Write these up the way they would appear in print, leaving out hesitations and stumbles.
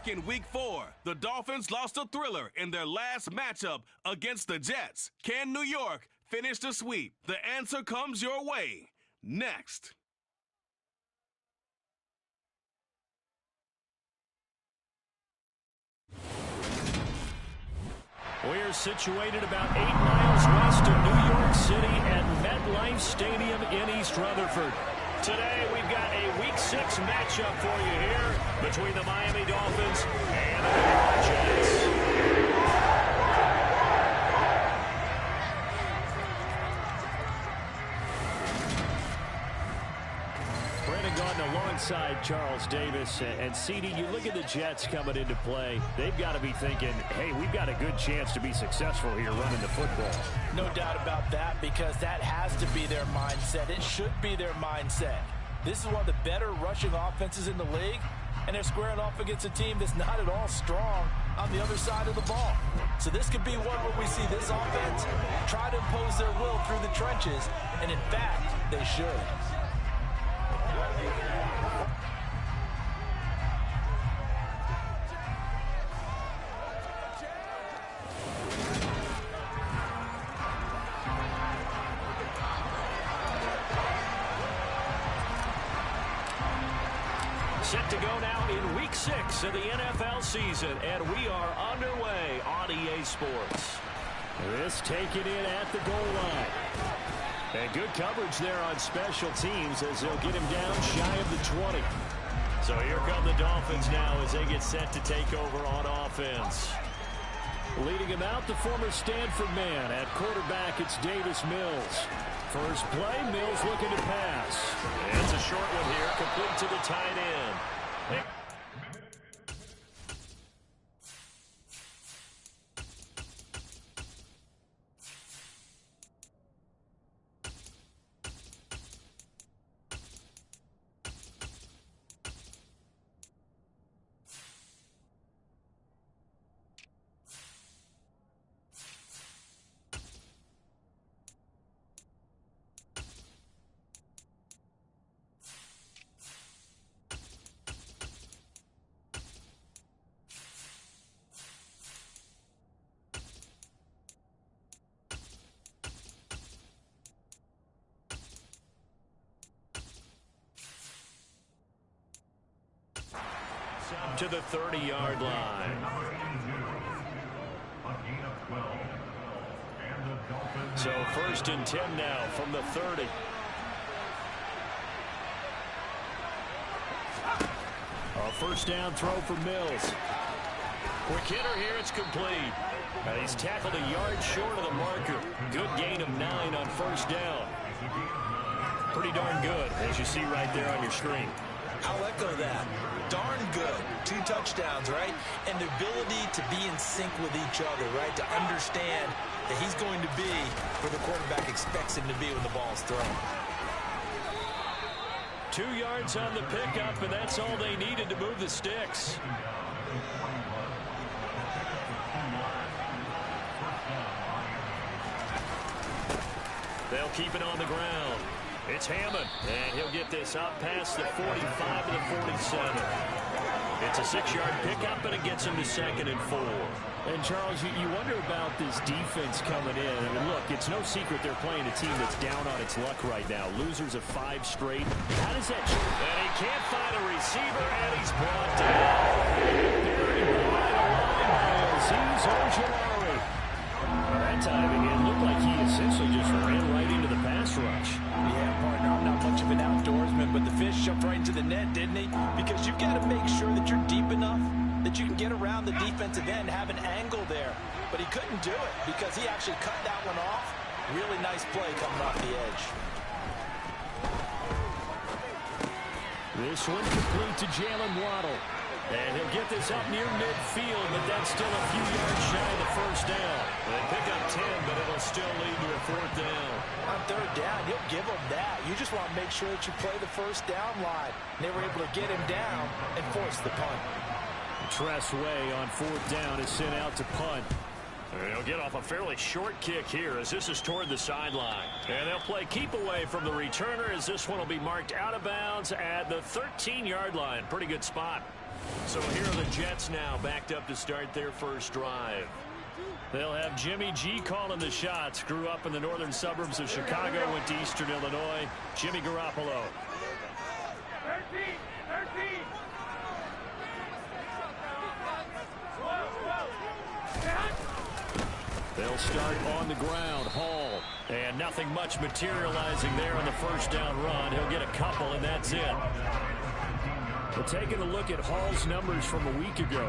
Back in Week 4, the Dolphins lost a thriller in their last matchup against the Jets. Can New York finish the sweep? The answer comes your way next. We're situated about 8 miles west of New York City at MetLife Stadium in East Rutherford. Today, we've got a Week 6 matchup for you here between the Miami Dolphins and the New York Jets. Brandon Gaudin alongside Charles Davis. And CD, you look at the Jets coming into play. They've got to be thinking, hey, we've got a good chance to be successful here running the football. No doubt about that, because that has to be their mindset. It should be their mindset. This is one of the better rushing offenses in the league, and they're squaring off against a team that's not at all strong on the other side of the ball. So this could be one where we see this offense try to impose their will through the trenches, and in fact, they should. Set to go now in Week 6 of the NFL season, and we are underway on EA Sports. This taken in at the goal line. And good coverage there on special teams as they'll get him down shy of the 20. So here come the Dolphins now as they get set to take over on offense. Leading him out, the former Stanford man. At quarterback, it's Davis Mills. First play, Mills looking to pass. And it's a short one here, complete to the tight end. To the 30-yard line. So first and 10 now from the 30. A first down throw for Mills. Quick hitter here, it's complete. He's tackled a yard short of the marker. Good gain of 9 on first down. Pretty darn good, as you see right there on your screen. I'll echo that. Darn good. 2 touchdowns, right? And the ability to be in sync with each other, right? To understand that he's going to be where the quarterback expects him to be when the ball's thrown. 2 yards on the pickup, and that's all they needed to move the sticks. They'll keep it on the ground. It's Hammond, and he'll get this up past the 45 to the 47. It's a 6-yard pickup, and it gets him to 2nd and 4. And, Charles, you wonder about this defense coming in. I mean, look, it's no secret they're playing a team that's down on its luck right now. Losers of 5 straight. How does that... And he can't find a receiver, and he's brought down. Buried by the line by Azeez Ojulari. That time, it looked like he essentially just ran right into the pass rush. Yeah, partner, I'm not much of an outdoorsman, but the fish jumped right into the net, didn't he? Because you've got to make sure that you're deep enough that you can get around the defensive end, have an angle there. But he couldn't do it because he actually cut that one off. Really nice play coming off the edge. This one complete to Jalen Waddle. And he'll get this up near midfield, but that's still a few yards shy of the first down. They pick up 10, but it'll still lead to a 4th down. On 3rd down, you'll give him that. You just want to make sure that you play the first down line. And they were able to get him down and force the punt. Tress Way on 4th down is sent out to punt. And he'll get off a fairly short kick here as this is toward the sideline. And they'll play keep away from the returner as this one will be marked out of bounds at the 13-yard line. Pretty good spot. So here are the Jets now backed up to start their first drive. They'll have Jimmy G calling the shots. Grew up in the northern suburbs of Chicago, went to Eastern Illinois. Jimmy Garoppolo. 13. They'll start on the ground. Hall. And nothing much materializing there on the first down run. He'll get a couple, and that's it. But taking a look at Hall's numbers from a week ago.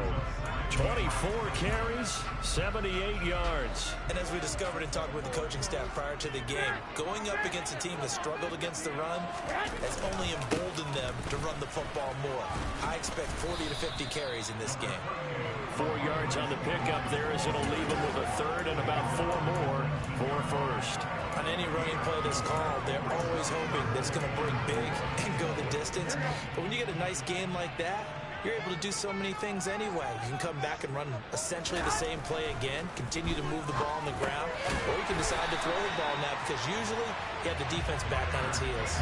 24 carries, 78 yards. And as we discovered in talking with the coaching staff prior to the game, going up against a team that struggled against the run has only emboldened them to run the football more. I expect 40 to 50 carries in this game. 4 yards on the pickup there as it'll leave him with a third and about 4 more for first. On any running play that's called, they're always hoping that it's going to break big and go the distance. But when you get a nice game like that, you're able to do so many things anyway. You can come back and run essentially the same play again, continue to move the ball on the ground, or you can decide to throw the ball now because usually you have the defense back on its heels.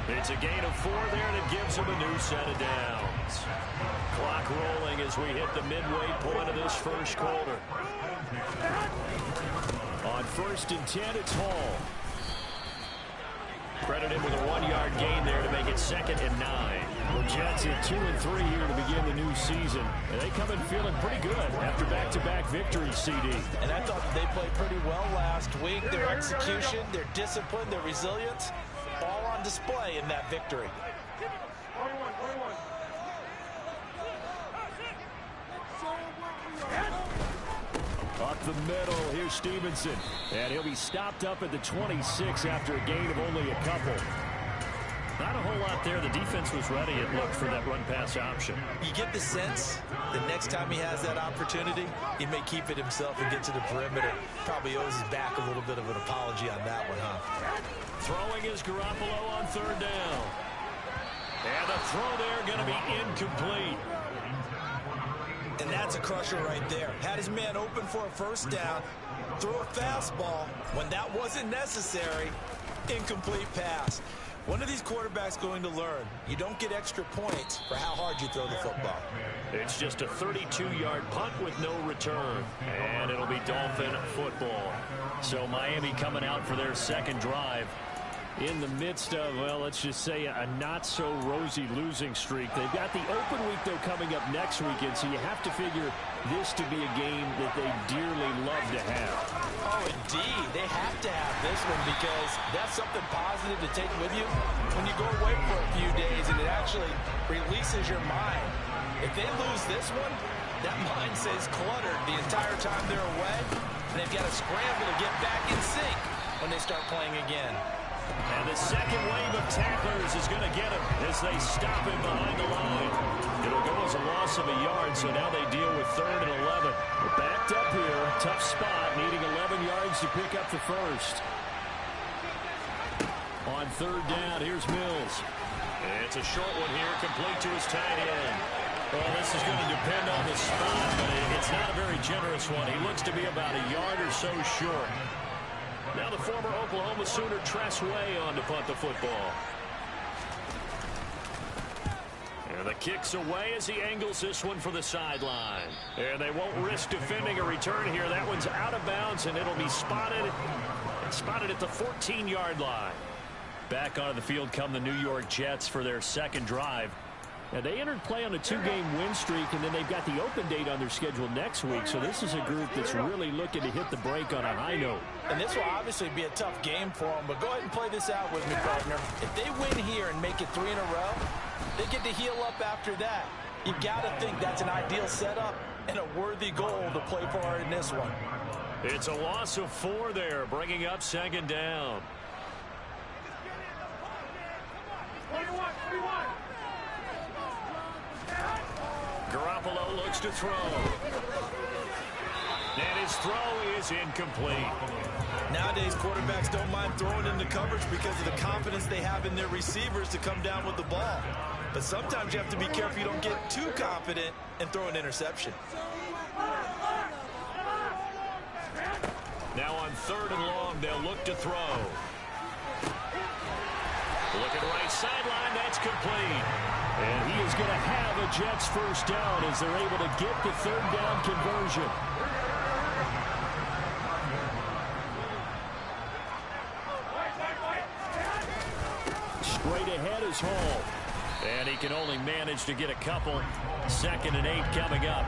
It's a gain of 4 there, and it gives them a new set of downs. Clock rolling as we hit the midway point of this first quarter. On 1st and 10, it's Hall. Credit him with a 1-yard gain there to make it 2nd and 9. The Jets at 2 and 3 here to begin the new season. And they come in feeling pretty good after back-to-back victories, CD. And I thought that they played pretty well last week. Their execution, their discipline, their resilience, all on display in that victory. Up the middle, here's Stevenson. And he'll be stopped up at the 26 after a gain of only a couple. Not a whole lot there. The defense was ready, it looked, for that run-pass option. You get the sense the next time he has that opportunity, he may keep it himself and get to the perimeter. Probably owes his back a little bit of an apology on that one, huh? Throwing is Garoppolo on 3rd down. And the throw there going to be incomplete. And that's a crusher right there. Had his man open for a first down, threw a fastball. When that wasn't necessary, incomplete pass. One of these quarterbacks going to learn, you don't get extra points for how hard you throw the football. It's just a 32-yard punt with no return. And it'll be Dolphin football. So Miami coming out for their second drive. In the midst of, well, let's just say a not-so-rosy losing streak. They've got the open week, though, coming up next weekend, so you have to figure this to be a game that they dearly love to have. Oh, indeed. They have to have this one because that's something positive to take with you when you go away for a few days, and it actually releases your mind. If they lose this one, that mind stays cluttered the entire time they're away, and they've got to scramble to get back in sync when they start playing again. And the second wave of tacklers is going to get him as they stop him behind the line. It'll go as a loss of a yard, so now they deal with 3rd and 11. We're backed up here. Tough spot, needing 11 yards to pick up the first. On 3rd down, here's Mills. And it's a short one here, complete to his tight end. Well, this is going to depend on the spot, but it's not a very generous one. He looks to be about a yard or so short. Now the former Oklahoma Sooner Tress Way on to punt the football. And the kick's away as he angles this one for the sideline. And they won't risk defending a return here. That one's out of bounds, and it'll be spotted at the 14-yard line. Back onto the field come the New York Jets for their second drive. And they entered play on a 2-game win streak, and then they've got the open date on their schedule next week. So this is a group that's really looking to hit the break on a high note. And this will obviously be a tough game for them, but go ahead and play this out with me, partner. If they win here and make it 3 in a row, they get to heal up after that. You've got to think that's an ideal setup and a worthy goal to play for in this one. It's a loss of 4 there, bringing up 2nd down. 21. Garoppolo looks to throw. And his throw is incomplete. Nowadays, quarterbacks don't mind throwing into coverage because of the confidence they have in their receivers to come down with the ball. But sometimes you have to be careful you don't get too confident and throw an interception. Now on 3rd and long, they'll look to throw. Looking right sideline, that's complete. And he is going to have a Jets first down as they're able to get the third down conversion. Straight ahead is Hall. And he can only manage to get a couple. 2nd and 8 coming up.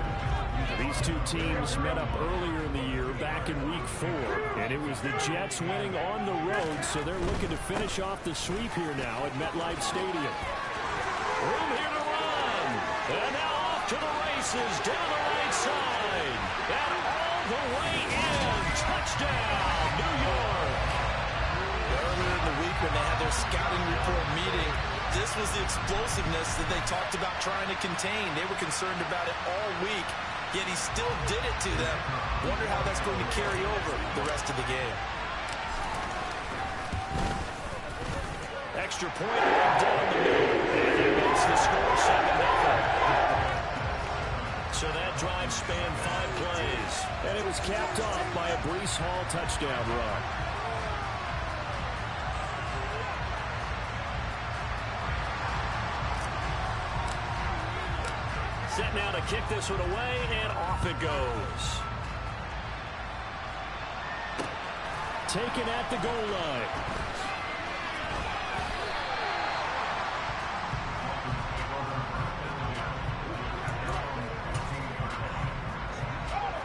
These two teams met up earlier in the year, back in Week 4. And it was the Jets winning on the road, so they're looking to finish off the sweep here now at MetLife Stadium. Room here to run. And now off to the races down the right side. And all the way in. Touchdown, New York. Earlier in the week when they had their scouting report meeting, this was the explosiveness that they talked about trying to contain. They were concerned about it all week, yet he still did it to them. Wonder how that's going to carry over the rest of the game. Extra point right down the middle. And he makes the score 7-0. So that drive spanned 5 plays. And it was capped off by a Breece Hall touchdown run. Set now to kick this one away, and off it goes. Taken at the goal line.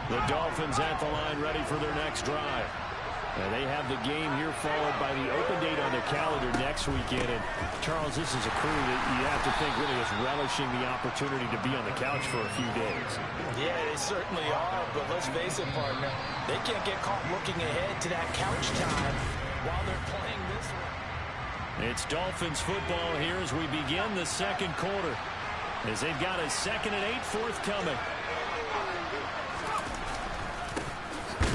The Dolphins at the line, ready for their next drive. And they have the game here followed by the open date on their calendar next weekend. And, Charles, this is a crew that you have to think really is relishing the opportunity to be on the couch for a few days. Yeah, they certainly are, but let's face it, partner. They can't get caught looking ahead to that couch time while they're playing this one. It's Dolphins football here as we begin the second quarter, as they've got a 2nd and 8 forthcoming.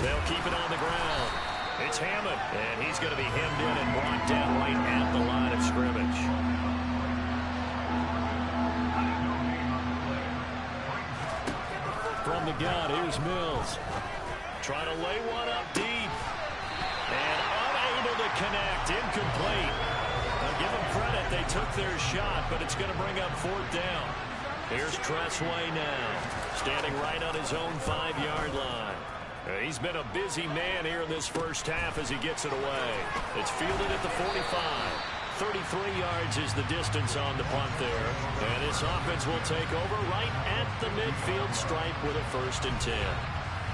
They'll keep it on the ground. It's Hammond, and he's going to be hemmed in and brought down right at the line of scrimmage. From the gun, here's Mills. Trying to lay one up deep. And unable to connect. Incomplete. Now give them credit. They took their shot, but it's going to bring up 4th down. Here's Tressway now, standing right on his own 5-yard line. He's been a busy man here in this first half as he gets it away. It's fielded at the 45. 33 yards is the distance on the punt there. And this offense will take over right at the midfield stripe with a 1st and 10.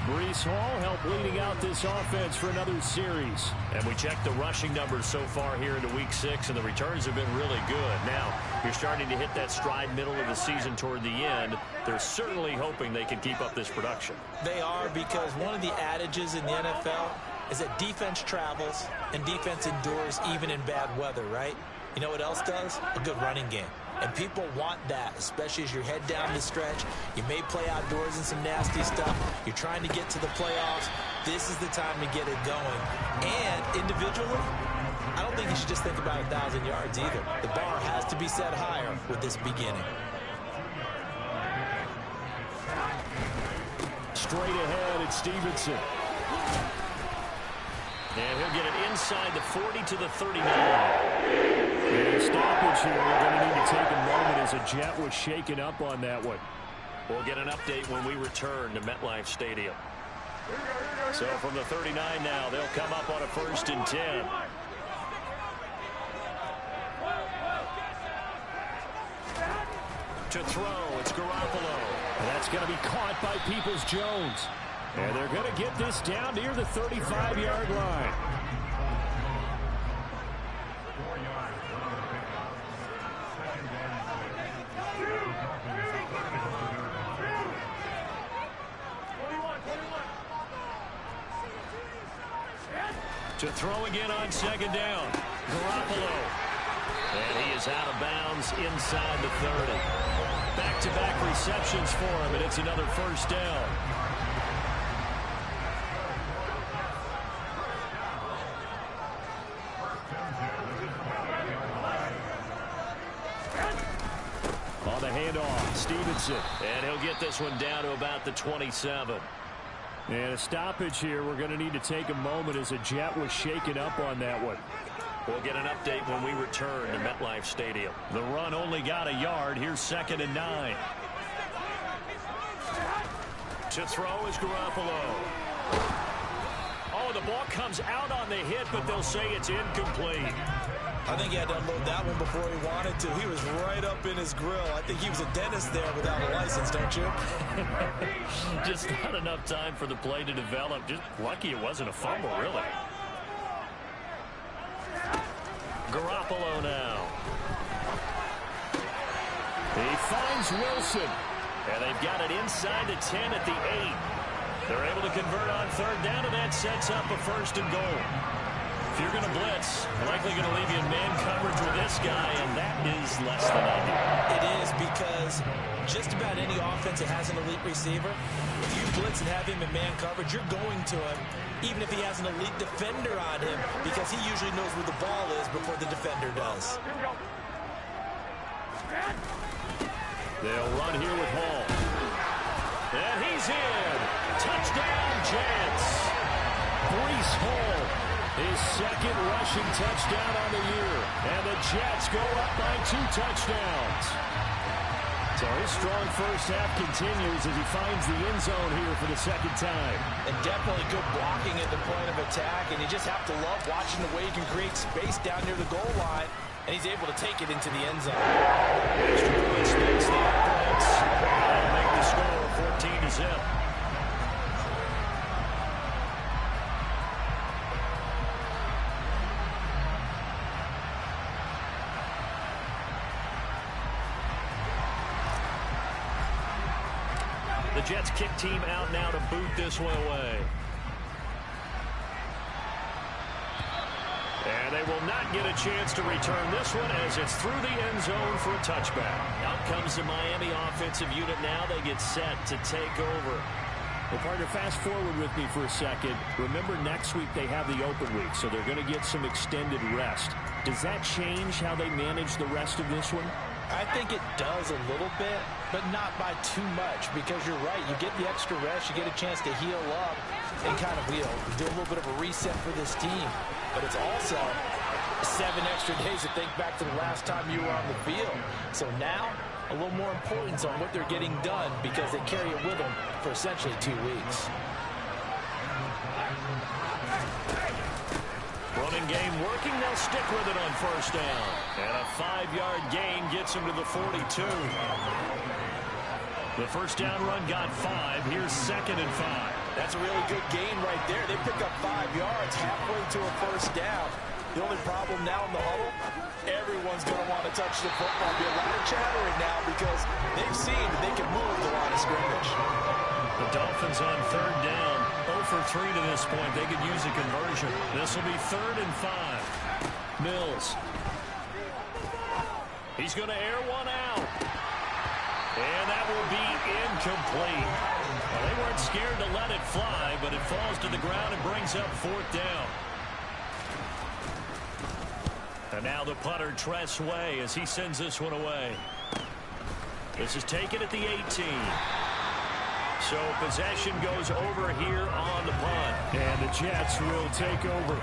Breece Hall helped leading out this offense for another series. And we checked the rushing numbers so far here into Week 6, and the returns have been really good. Now, you're starting to hit that stride middle of the season toward the end. They're certainly hoping they can keep up this production. They are, because one of the adages in the NFL is that defense travels and defense endures even in bad weather, right? You know what else does? A good running game. And people want that, especially as you head down the stretch. You may play outdoors in some nasty stuff. You're trying to get to the playoffs. This is the time to get it going. And individually, I don't think you should just think about 1,000 yards either. The bar has to be set higher with this beginning. Straight ahead, it's Stevenson. And he'll get it inside the 40 to the 39. And a stoppage here. We're going to need to take a moment as a Jet was shaken up on that one. We'll get an update when we return to MetLife Stadium. So from the 39 now, they'll come up on a 1st and 10. To throw, it's Garoppolo. And that's going to be caught by Peoples-Jones. And they're going to get this down near the 35-yard line. To throw again on 2nd down. Garoppolo. And he is out of bounds inside the 30. Back-to-back receptions for him, and it's another 1st down. On the handoff, Stevenson. And he'll get this one down to about the 27. And a stoppage here. We're going to need to take a moment as a Jet was shaken up on that one. We'll get an update when we return to MetLife Stadium. The run only got a yard. Here's 2nd and 9. To throw is Garoppolo. Oh, the ball comes out on the hit, but they'll say it's incomplete. I think he had to unload that one before he wanted to. He was right up in his grill. I think he was a dentist there without a license, don't you? Just not enough time for the play to develop. Just lucky it wasn't a fumble, really. Garoppolo now. He finds Wilson. And they've got it inside the 10 at the 8. They're able to convert on 3rd down, and that sets up a 1st and goal. If you're going to blitz, likely going to leave you in man coverage with this guy, and that is less than ideal. It is, because just about any offense that has an elite receiver, if you blitz and have him in man coverage, you're going to him, even if he has an elite defender on him, because he usually knows where the ball is before the defender does. They'll run here with Hall. And he's in. Touchdown, Jets. Breece Hall, his 2nd rushing touchdown on the year. And the Jets go up by 2 touchdowns. So his strong first half continues as he finds the end zone here for the 2nd time. And definitely good blocking at the point of attack. And you just have to love watching the way he can create space down near the goal line. And he's able to take it into the end zone. That'll make the score 14-0. The Jets kick team out now to boot this one away. And they will not get a chance to return this one as it's through the end zone for a touchback. Out comes the Miami offensive unit now. They get set to take over. Well, partner, fast forward with me for a second. Remember, next week they have the open week, so they're going to get some extended rest. Does that change how they manage the rest of this one? I think it does a little bit, but not by too much, because you're right. You get the extra rest, you get a chance to heal up and kind of do a little bit of a reset for this team. But it's also 7 extra days to think back to the last time you were on the field. So now, a little more importance on what they're getting done, because they carry it with them for essentially 2 weeks. Running game working. They'll stick with it on 1st down. And a 5-yard gain gets them to the 42. The 1st down run got 5. Here's 2nd and 5. That's a really good gain right there. They pick up 5 yards halfway to a 1st down. The only problem now in the huddle, everyone's going to want to touch the football. There'll be a lot of chattering now because they've seen that they can move the line of scrimmage. The Dolphins on 3rd down. 0 for 3 to this point. They could use a conversion. This will be 3rd and 5. Mills. He's going to air one out. And that will be incomplete. Well, they weren't scared to let it fly, but it falls to the ground and brings up 4th down. And now the punter, Tress Way, as he sends this one away. This is taken at the 18. So possession goes over here on the punt. And the Jets will take over.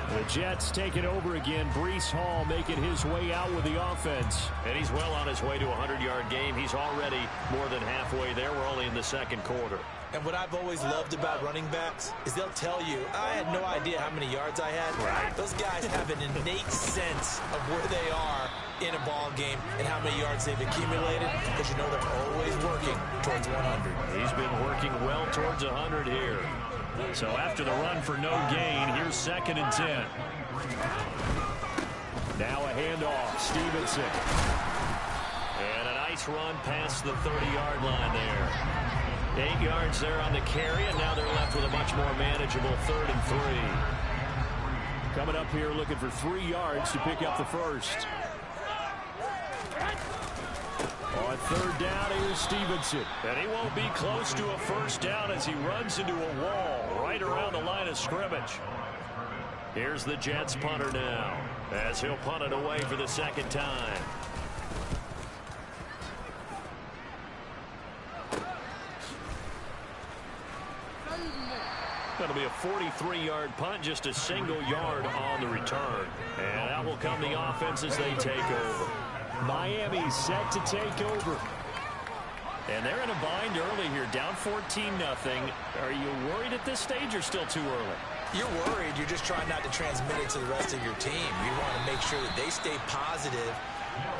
The Jets take it over again. Breece Hall making his way out with the offense. And he's well on his way to a 100-yard game. He's already more than halfway there. We're only in the 2nd quarter. And what I've always loved about running backs is they'll tell you, I had no idea how many yards I had. Right. Those guys have an innate sense of where they are in a ball game and how many yards they've accumulated, because you know they're always working towards 100. He's been working well towards 100 here. So after the run for no gain, here's 2nd and 10. Now a handoff. Stevenson. And a nice run past the 30-yard line there. 8 yards there on the carry, and now they're left with a much more manageable 3rd and 3. Coming up here looking for 3 yards to pick up the first. On 3rd down, here's Stevenson. And he won't be close to a 1st down as he runs into a wall right around the line of scrimmage. Here's the Jets punter now, as he'll punt it away for the 2nd time. That'll be a 43-yard punt, just a single yard on the return. And that will come the offense as they take over. Miami set to take over. And they're in a bind early here, down 14-0. Are you worried at this stage or still too early? You're worried. You're just trying not to transmit it to the rest of your team. You want to make sure that they stay positive.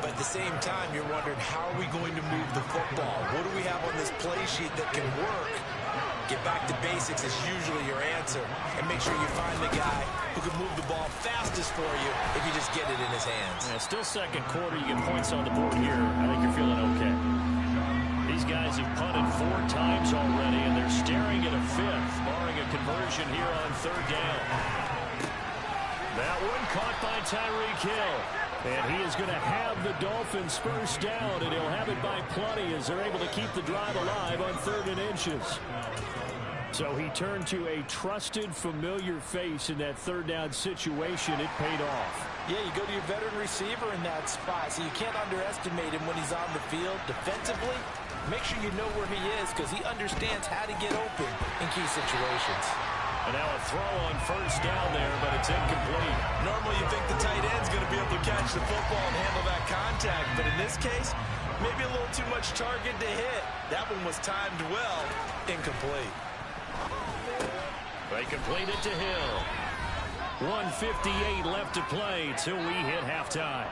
But at the same time, you're wondering, how are we going to move the football? What do we have on this play sheet that can work? Get back to basics is usually your answer. And make sure you find the guy who can move the ball fastest for you if you just get it in his hands. Yeah, still second quarter. You get points on the board here. I think you're feeling okay. These guys have punted 4 times already, and they're staring at a 5th, barring a conversion here on 3rd down. That one caught by Tyreek Hill. And he is going to have the Dolphins first down, and he'll have it by plenty as they're able to keep the drive alive on 3rd and inches. So he turned to a trusted, familiar face in that 3rd down situation. It paid off. Yeah, you go to your veteran receiver in that spot, so you can't underestimate him when he's on the field defensively. Make sure you know where he is because he understands how to get open in key situations. And now a throw on 1st down there, but it's incomplete. Normally you think the tight end's going to be able to catch the football and handle that contact, but in this case, maybe a little too much target to hit. That one was timed well. Incomplete. They complete it to Hill. 1:58 left to play till we hit halftime.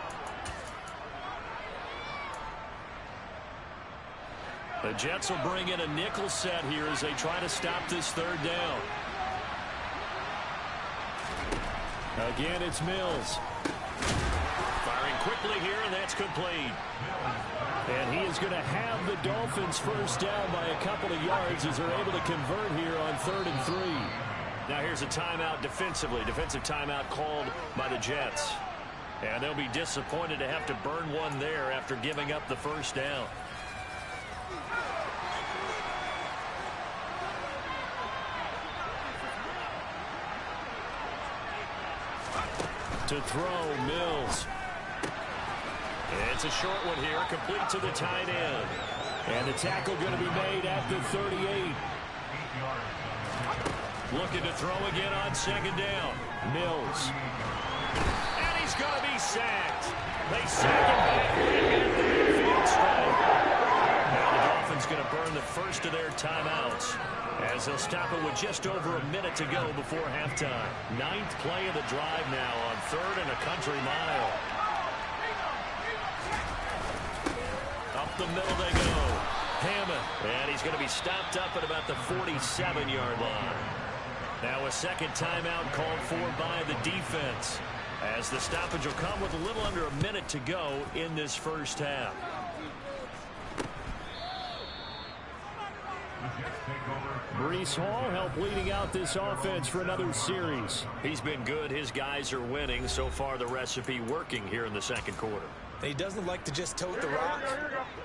The Jets will bring in a nickel set here as they try to stop this 3rd down. Again, it's Mills. Firing quickly here, and that's complete. And he is going to have the Dolphins first down by a couple of yards as they're able to convert here on 3rd and 3. Now here's a timeout defensively. Defensive timeout called by the Jets. And they'll be disappointed to have to burn one there after giving up the first down. To throw, Mills. It's a short one here, complete to the tight end. And the tackle going to be made at the 38. Looking to throw again on 2nd down. Mills. And he's going to be sacked. They sack him back at the midfield stripe. Now the Dolphins going to burn the first of their timeouts as they'll stop it with just over a minute to go before halftime. 9th play of the drive now on 3rd and a country mile. Up the middle they go. Hammond. And he's going to be stopped up at about the 47-yard line. Now a second timeout called for by the defense, as the stoppage will come with a little under a minute to go in this first half. Breece Hall helped leading out this offense for another series. He's been good. His guys are winning. So far, the recipe working here in the 2nd quarter. He doesn't like to just tote the rock.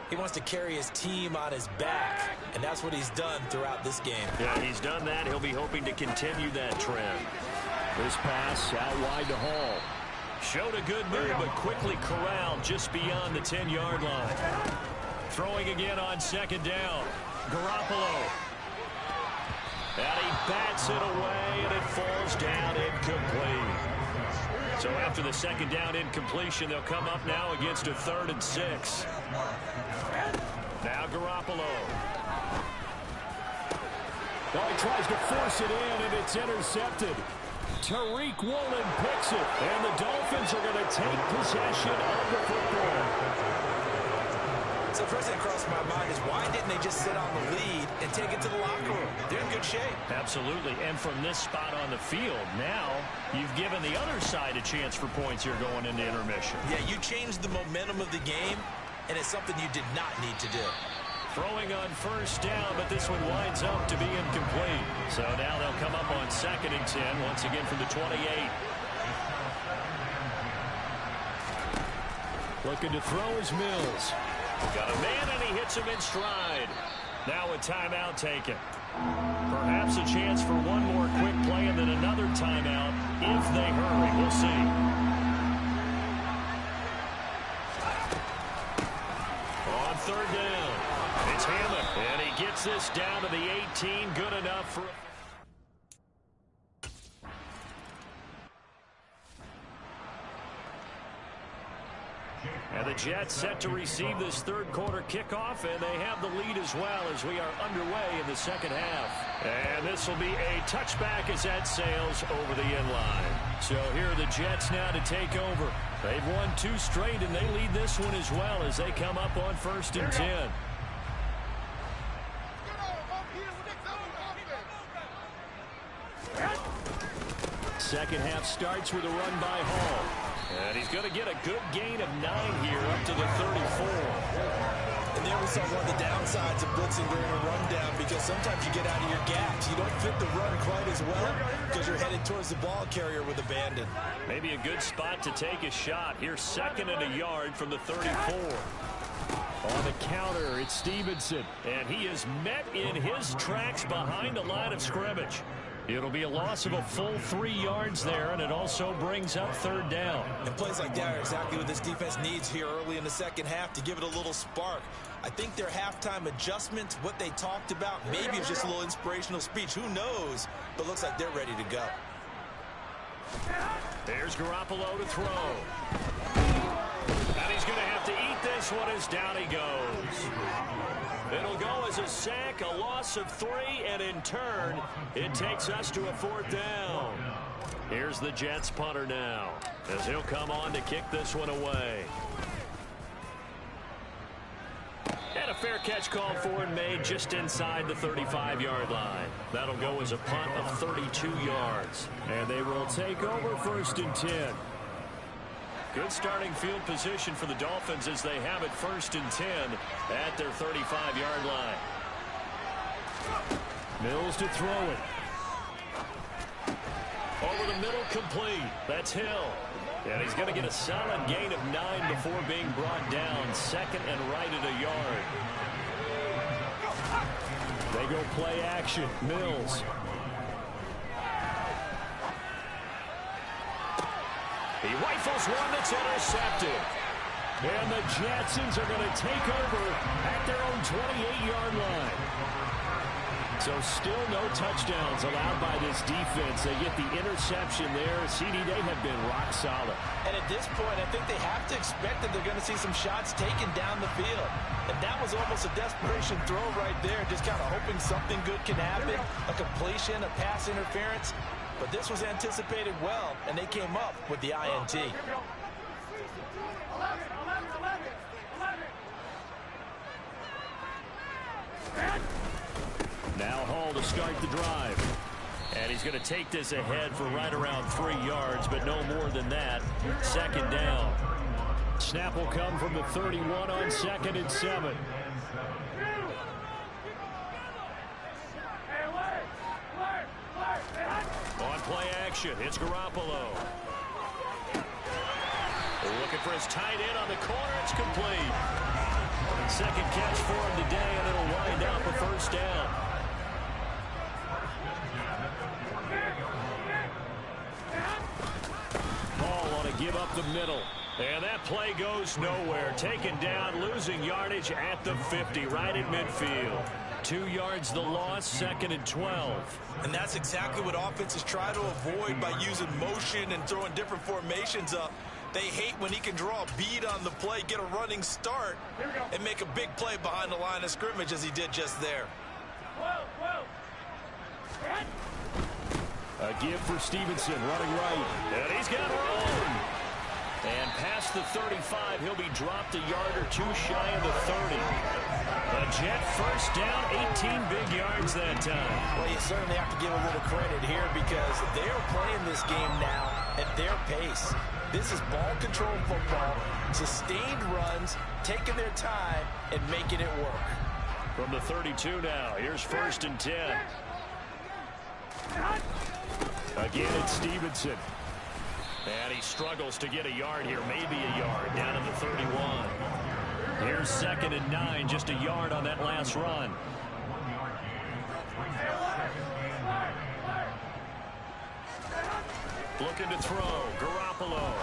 He wants to carry his team on his back, and that's what he's done throughout this game. Yeah, he's done that. He'll be hoping to continue that trend. This pass out wide to Hall. Showed a good move, but quickly corralled just beyond the 10-yard line. Throwing again on 2nd down. Garoppolo. And he bats it away, and it falls down incomplete. So after the 2nd down incompletion, they'll come up now against a 3rd and 6. Now Garoppolo. Oh, he tries to force it in, and it's intercepted. Tariq Woolen picks it, and the Dolphins are going to take possession of the football. So the first thing that crossed my mind is, why didn't they just sit on the lead and take it to the locker room? They're in good shape. Absolutely. And from this spot on the field, now you've given the other side a chance for points here going into intermission. Yeah, you changed the momentum of the game, and it's something you did not need to do. Throwing on 1st down, but this one winds up to be incomplete. So now they'll come up on 2nd and 10, once again from the 28. Looking to throw is Mills. Got a man, and he hits him in stride. Now a timeout taken. Perhaps a chance for one more quick play and then another timeout if they hurry. We'll see. On 3rd down, it's Hammond, and he gets this down to the 18. Good enough for... And the Jets set to receive this third quarter kickoff, and they have the lead as well as we are underway in the second half. And this will be a touchback as that sails over the end line. So here are the Jets now to take over. They've won 2 straight, and they lead this one as well as they come up on 1st and 10. Second half starts with a run by Hall. And he's going to get a good gain of 9 here up to the 34. And there we saw one of the downsides of blitzing during a rundown, because sometimes you get out of your gaps. You don't fit the run quite as well because you're headed towards the ball carrier with abandon. Maybe a good spot to take a shot. Here's 2nd and a yard from the 34. On the counter, it's Stevenson. And he is met in his tracks behind the line of scrimmage. It'll be a loss of a full 3 yards there, and it also brings up 3rd down. And plays like that are exactly what this defense needs here early in the second half to give it a little spark. I think their halftime adjustments, what they talked about, maybe it was just a little inspirational speech. Who knows? But looks like they're ready to go. There's Garoppolo to throw. And he's going to have to eat this one as down he goes. It'll go as a sack, a loss of 3, and in turn, it takes us to a 4th down. Here's the Jets punter now, as he'll come on to kick this one away. And a fair catch called for and made just inside the 35-yard line. That'll go as a punt of 32 yards. And they will take over 1st and 10. Good starting field position for the Dolphins as they have it 1st and 10 at their 35-yard line. Mills to throw it. Over the middle, complete. That's Hill. And he's going to get a solid gain of 9 before being brought down. 2nd and right at a yard. They go play action. Mills. He rifles one that's intercepted. And the Jetsons are going to take over at their own 28-yard line. So still no touchdowns allowed by this defense. They get the interception there. CD, they have been rock solid. And at this point, I think they have to expect that they're going to see some shots taken down the field. And that was almost a desperation throw right there, just kind of hoping something good can happen, a completion, a pass interference. But this was anticipated well, and they came up with the INT. Now Hall to start the drive. And he's going to take this ahead for right around 3 yards, but no more than that. 2nd down. Snap will come from the 31 on 2nd and 7. On play action, it's Garoppolo. Looking for his tight end on the corner. It's complete. 2nd catch for him today, and it'll wind up a 1st down. Ball want to give up the middle. And that play goes nowhere. Taken down, losing yardage at the 50, right at midfield. 2 yards the loss, 2nd and 12. And that's exactly what offenses try to avoid by using motion and throwing different formations up. They hate when he can draw a bead on the play, get a running start, and make a big play behind the line of scrimmage as he did just there. A give for Stevenson, running right. And he's got room. And past the 35, he'll be dropped a yard or 2 shy of the 30. A Jet 1st down, 18 big yards that time. Well, you certainly have to give a little credit here because they're playing this game now at their pace. This is ball control football, sustained runs, taking their time, and making it work. From the 32 now, here's 1st and 10. Again, it's Stevenson. And he struggles to get a yard here, maybe a yard, down to the 31. Here's 2nd and 9, just a yard on that last run. Looking to throw, Garoppolo.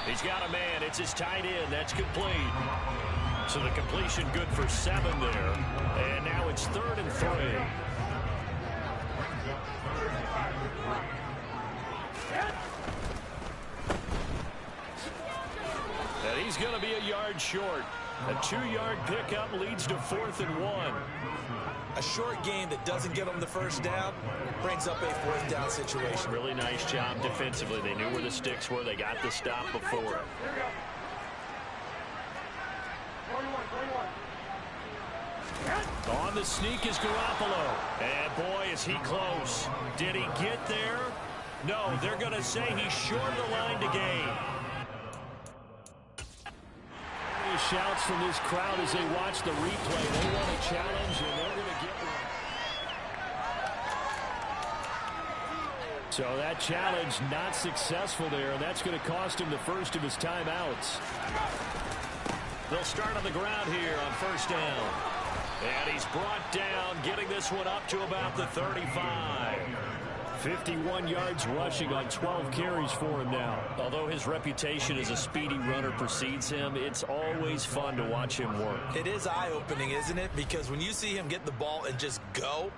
He's got a man, it's his tight end, that's complete. So the completion good for 7 there. And now it's 3rd and 3. yards short. A 2-yard pickup leads to 4th and 1. A short game that doesn't get them the first down brings up a 4th down situation. Really nice job defensively. They knew where the sticks were. They got the stop before it. 21. On the sneak is Garoppolo. And boy, is he close. Did he get there? No, they're going to say he's short of the line to gain. Shouts from this crowd as they watch the replay. They want a challenge, and they're going to get one. So that challenge not successful there, and that's going to cost him the first of his timeouts. They'll start on the ground here on 1st down. And he's brought down, getting this one up to about the 35. 51 yards rushing on 12 carries for him now. Although his reputation as a speedy runner precedes him, it's always fun to watch him work. It is eye-opening, isn't it? Because when you see him get the ball and just go,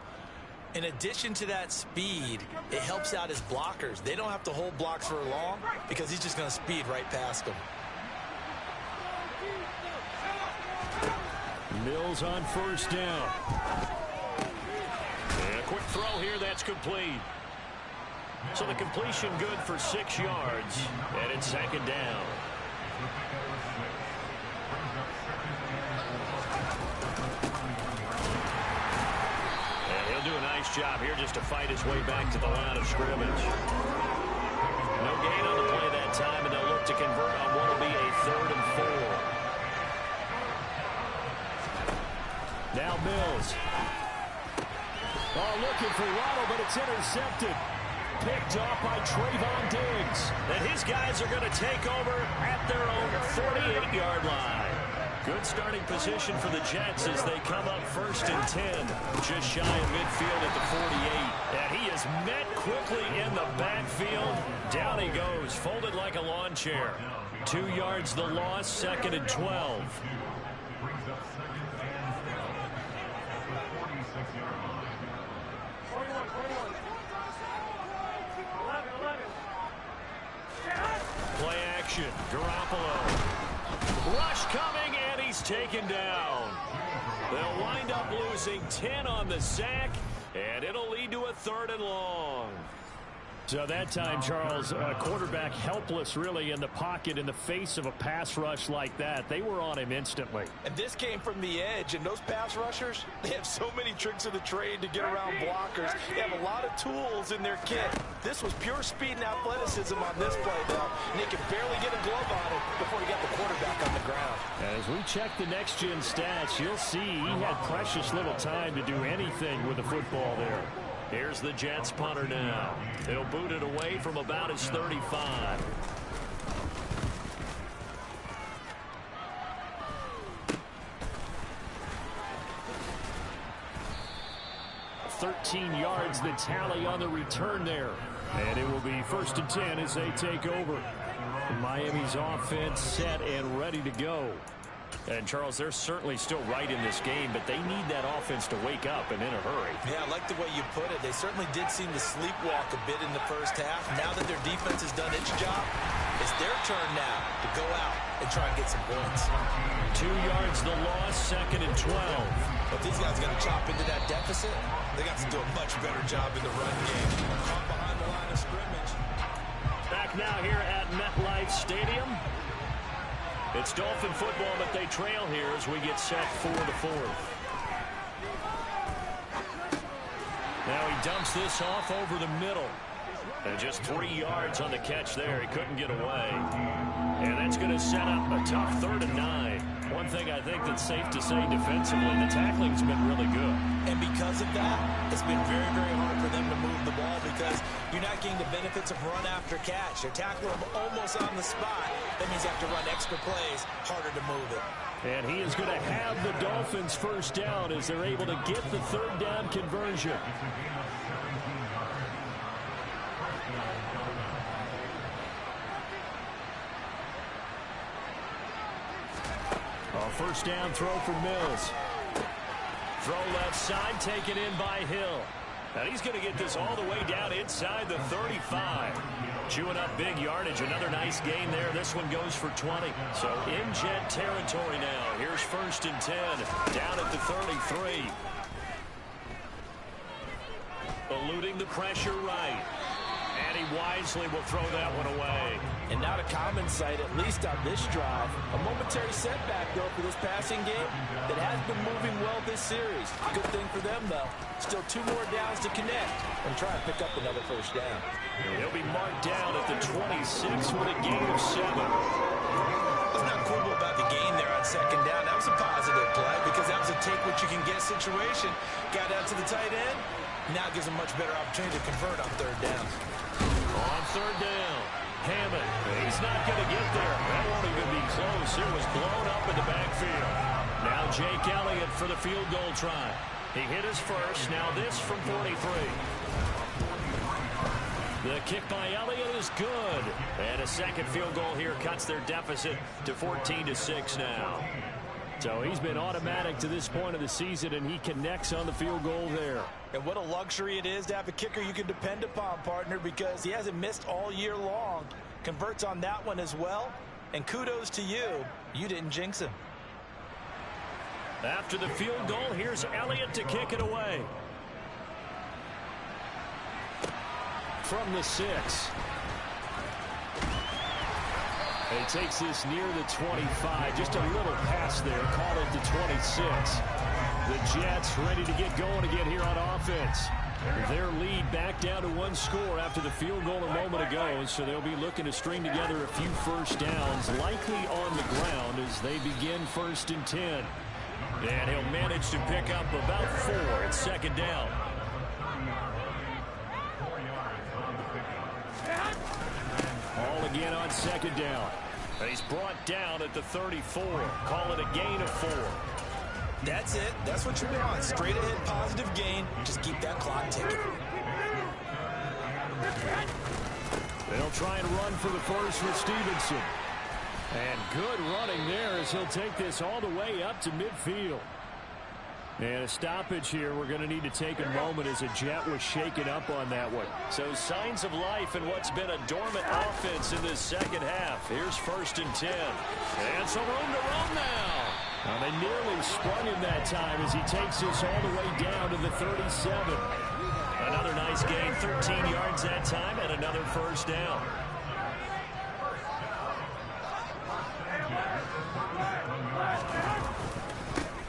in addition to that speed, it helps out his blockers. They don't have to hold blocks for long because he's just going to speed right past them. Mills on 1st down. And a quick throw here, that's complete. So the completion good for 6 yards, and it's 2nd down. And he'll do a nice job here just to fight his way back to the line of scrimmage. No gain on the play that time, and they'll look to convert on what will be a 3rd and 4. Now Mills. Oh, looking for Waddle, but it's intercepted. Picked off by Trayvon Diggs. And his guys are going to take over at their own 48-yard line. Good starting position for the Jets as they come up 1st and 10. Just shy of midfield at the 48. And he is met quickly in the backfield. Down he goes, folded like a lawn chair. 2 yards the loss, 2nd and 12. Play action. Garoppolo. Rush coming, and he's taken down. They'll wind up losing 10 on the sack, and it'll lead to a 3rd and long. So that time, Charles, quarterback helpless really in the pocket in the face of a pass rush like that. They were on him instantly. And this came from the edge, and those pass rushers, they have so many tricks of the trade to get around blockers. They have a lot of tools in their kit. This was pure speed and athleticism on this play, though, and he could barely get a glove on it before he got the quarterback on the ground. As we check the next-gen stats, you'll see he had precious little time to do anything with the football there. Here's the Jets punter now. He'll boot it away from about his 35. 13 yards the tally on the return there. And it will be 1st and 10 as they take over. Miami's offense set and ready to go. And, Charles, they're certainly still right in this game, but they need that offense to wake up and in a hurry. Yeah, I like the way you put it. They certainly did seem to sleepwalk a bit in the first half. Now that their defense has done its job, it's their turn now to go out and try and get some points. 2 yards the loss, 2nd and 12. If these guys are going to chop into that deficit, they got to do a much better job in the run game. Caught behind the line of scrimmage. Back now here at MetLife Stadium. It's Dolphin football, but they trail here as we get set for the 4th. Now he dumps this off over the middle. And just 3 yards on the catch there. He couldn't get away. And that's going to set up a tough 3rd and 9. One thing I think that's safe to say defensively, the tackling's been really good. And because of that, it's been very, very hard for them to move the ball because you're not getting the benefits of run after catch. They're tackling them almost on the spot. That means you have to run extra plays, harder to move it. And he is going to have the Dolphins 1st down as they're able to get the 3rd down conversion. A 1st down throw for Mills. Throw left side, taken in by Hill. And he's going to get this all the way down inside the 35. Chewing up big yardage. Another nice gain there. This one goes for 20. So in Jet territory now. Here's 1st and 10. Down at the 33. Eluding the pressure right. And he wisely will throw that one away. And not a common sight, at least on this drive. A momentary setback, though, for this passing game that has been moving well this series. Good thing for them, though. Still 2 more downs to connect and try and pick up another 1st down. He'll be marked down at the 26 with a gain of 7. What's not cool about the gain there on 2nd down? That was a positive play because that was a take-what-you-can-get situation. Got out to the tight end. Now gives a much better opportunity to convert on 3rd down. On 3rd down, Hammond. He's not going to get there. That won't even be close. It was blown up in the backfield. Now Jake Elliott for the field goal try. He hit his first. Now this from 43. The kick by Elliott is good. And a second field goal here cuts their deficit to 14-6 now. So he's been automatic to this point of the season, and he connects on the field goal there. And what a luxury it is to have a kicker you can depend upon, partner, because he hasn't missed all year long. Converts on that one as well. And kudos to you. You didn't jinx him. After the field goal, here's Elliott to kick it away. From the 6. He takes this near the 25. Just a little pass there. Call it the 26. The Jets ready to get going again here on offense. Their lead back down to 1 score after the field goal a moment ago. So they'll be looking to string together a few 1st downs, likely on the ground as they begin 1st and 10. And he'll manage to pick up about 4 at 2nd down. All again on 2nd down. He's brought down at the 34. Call it a gain of 4. That's it. That's what you want. Straight ahead positive gain. Just keep that clock ticking. They'll try and run for the first with Stevenson. And good running there as he'll take this all the way up to midfield. And a stoppage here. We're going to need to take a moment as a Jet was shaken up on that one. So signs of life in what's been a dormant offense in this 2nd half. Here's 1st and 10. And some room to run now. Well, they nearly sprung him that time as he takes this all the way down to the 37. Another nice gain, 13 yards that time, and another 1st down.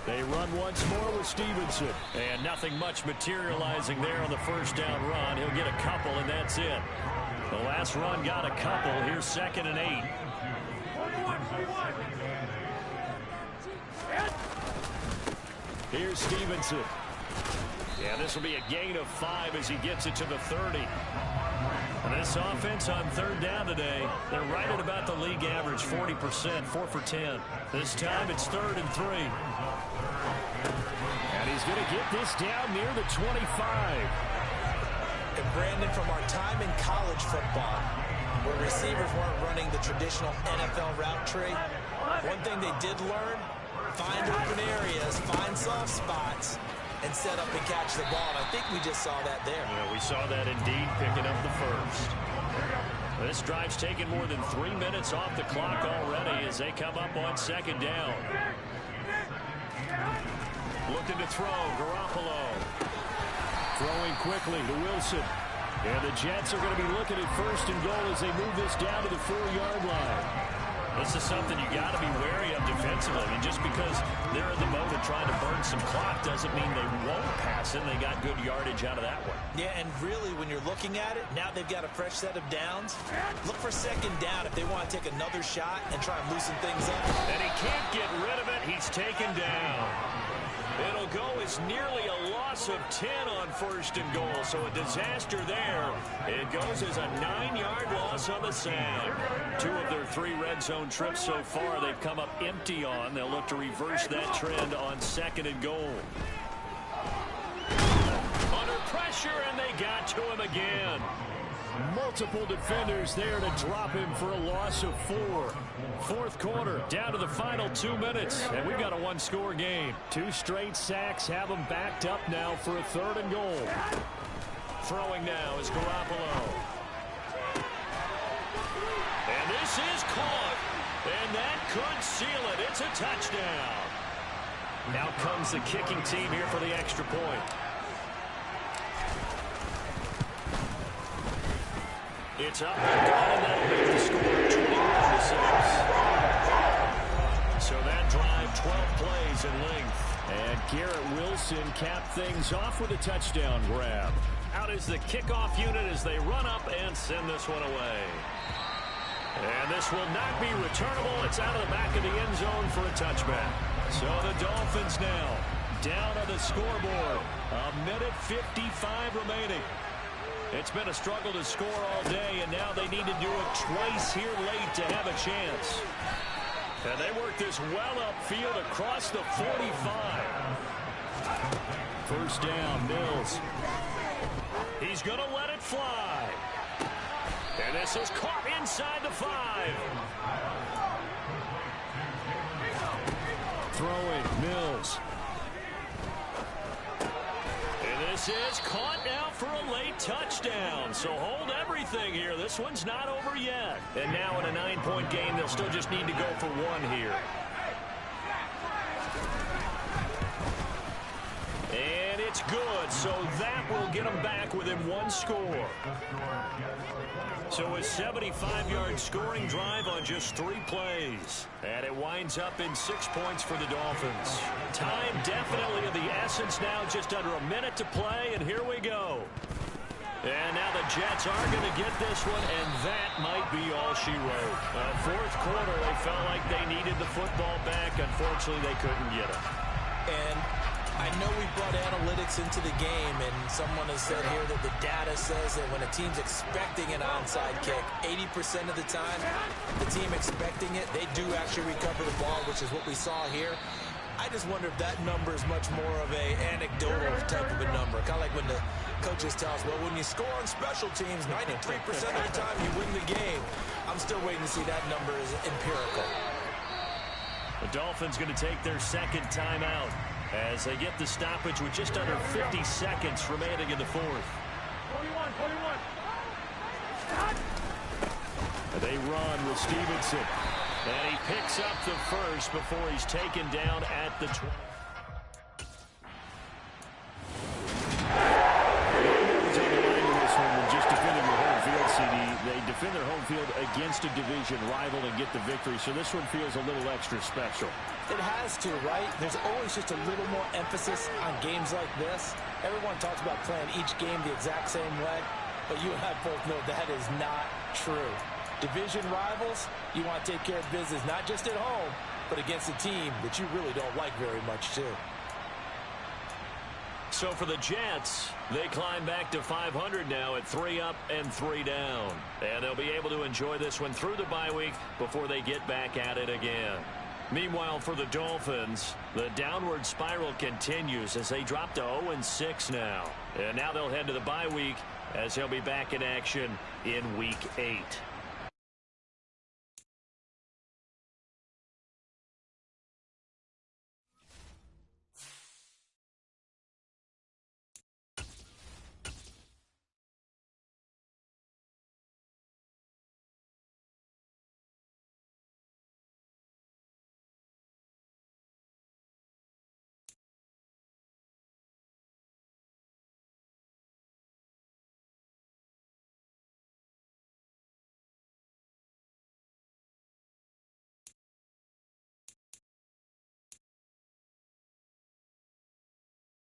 They run once more with Stevenson. And nothing much materializing there on the 1st down run. He'll get a couple, and that's it. The last run got a couple. Here's 2nd and 8. Here's Stevenson. Yeah, this will be a gain of 5 as he gets it to the 30. And this offense on 3rd down today, they're right at about the league average, 40%, 4 for 10. This time it's 3rd and 3. And he's going to get this down near the 25. And Brandon, from our time in college football, where receivers weren't running the traditional NFL route tree, one thing they did learn, find open areas, find soft spots, and set up and catch the ball. And I think we just saw that there. Yeah, we saw that indeed, picking up the first. This drive's taken more than 3 minutes off the clock already as they come up on 2nd down. Looking to throw, Garoppolo. Throwing quickly to Wilson. And the Jets are going to be looking at 1st and goal as they move this down to the 4-yard line. This is something you got to be wary of defensively. I mean, just because they're in the mode of trying to burn some clock doesn't mean they won't pass it. They got good yardage out of that one. Yeah, and really, when you're looking at it, now they've got a fresh set of downs. Look for 2nd down if they want to take another shot and try and loosen things up. And he can't get rid of it. He's taken down. It'll go as nearly a loss of 10 on 1st and goal. So a disaster there. It goes as a 9-yard loss on the sand. 2 of their 3 red zone trips so far they've come up empty on. They'll look to reverse that trend on 2nd and goal. Under pressure, and they got to him again. Multiple defenders there to drop him for a loss of 4. 4th quarter, down to the final 2 minutes, and we've got a 1-score game. 2 straight sacks have them backed up now for a 3rd and goal. Throwing now is Garoppolo. And this is caught. And that could seal it. It's a touchdown. Now comes the kicking team here for the extra point. It's up and gone, and that'll make the score 21-6. So that drive, 12 plays in length. And Garrett Wilson capped things off with a touchdown grab. Out is the kickoff unit as they run up and send this one away. And this will not be returnable. It's out of the back of the end zone for a touchback. So the Dolphins now down on the scoreboard. A minute 55 remaining. It's been a struggle to score all day, and now they need to do it twice here late to have a chance. And they work this well upfield across the 45. First down, Mills. He's going to let it fly. And this is caught inside the 5. Throwing, Mills. And this is caught now for a late touchdown. So hold everything here. This one's not over yet. And now in a 9-point game, they'll still just need to go for one here. And it's good. So that will get them back within one score. So a 75-yard scoring drive on just 3 plays. And it winds up in 6 points for the Dolphins. Time definitely of the essence now, just under a minute to play, and here we go. And now the Jets are going to get this one, and that might be all she wrote. Fourth quarter, they felt like they needed the football back. Unfortunately, they couldn't get it. And I know we brought analytics into the game, and someone has said here that the data says that when a team's expecting an onside kick, 80% of the time, the team expecting it, they do actually recover the ball, which is what we saw here. I just wonder if that number is much more of a anecdotal type of a number. Kind of like when the coaches tell us, well, when you score on special teams, 93% of the time you win the game. I'm still waiting to see that number is empirical. The Dolphins going to take their second timeout as they get the stoppage with just under 50 seconds remaining in the fourth. 41. They run with Stevenson. And he picks up the first before he's taken down at the 20. Just defending your home field, CD. They defend their home field against a division rival and get the victory, so this one feels a little extra special. It has to, right? There's always just a little more emphasis on games like this. Everyone talks about playing each game the exact same way, but you and I both know that is not true. Division rivals, you want to take care of business not just at home, but against a team that you really don't like very much, too. So for the Jets, they climb back to 500 now at 3 up and 3 down. And they'll be able to enjoy this one through the bye week before they get back at it again. Meanwhile, for the Dolphins, the downward spiral continues as they drop to 0-6 now. And now they'll head to the bye week as they'll be back in action in Week 8.